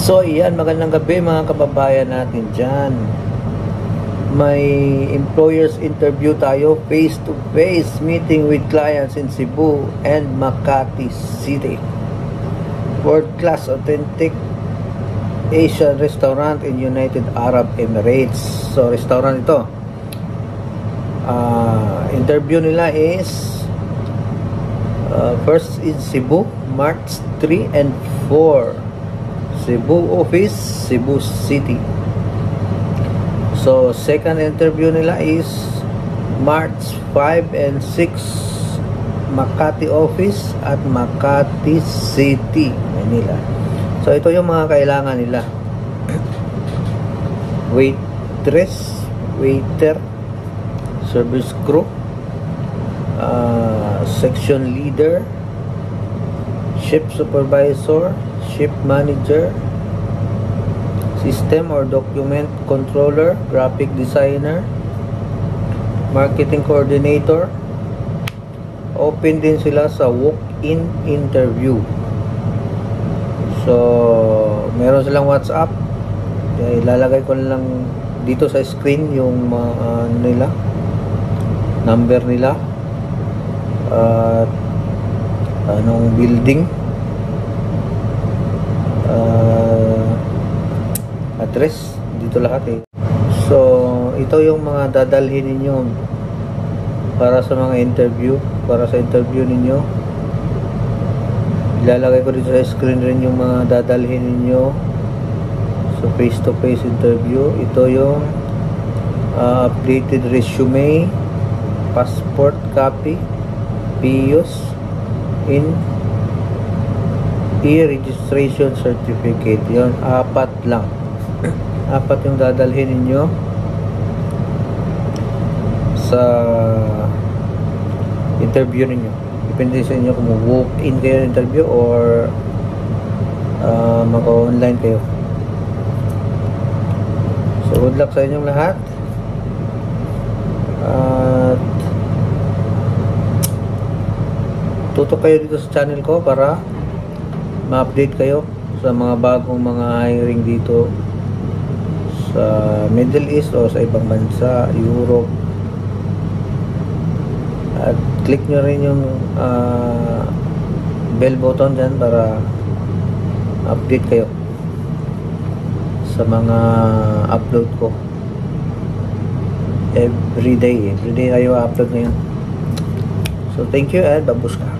So, iyan, magandang gabi mga kababayan natin dyan. May employers interview tayo, face-to-face meeting with clients in Cebu and Makati City. World-class authentic Asian restaurant in United Arab Emirates. So, restaurant ito. Interview nila is first in Cebu, March 3 and 4. Cebu office, Cebu City. So, second interview nila is March 5 and 6, Makati office at Makati City, Manila. So, ito yung mga kailangan nila. Waitress, waiter, service crew, section leader, shift supervisor, shift manager, system or document controller, graphic designer, marketing coordinator. Open din sila sa walk-in interview. So, meron silang WhatsApp. Ilalagay ko lang dito sa screen yung nila, number nila, at anong building, address, dito lahat eh. So, ito yung mga dadalhin ninyo para sa mga interview, para sa interview ninyo. Ilalagay ko dito sa screen rin yung mga dadalhin ninyo sa face-to-face interview. Ito yung updated resume, passport copy, PIOS, e-registration certificate. Yun, 4 lang. 4 yung dadalhin ninyo sa interview ninyo. Depende sa inyo kung walk-in kayo ng interview or mag-online kayo. So, good luck sa inyong lahat. At tutok kayo dito sa channel ko para ma-update kayo sa mga bagong mga hiring dito sa Middle East o sa ibang bansa, Europe. At click nyo rin yung bell button dyan para update kayo sa mga upload ko. Everyday kayo upload ngayon. So thank you and babushka.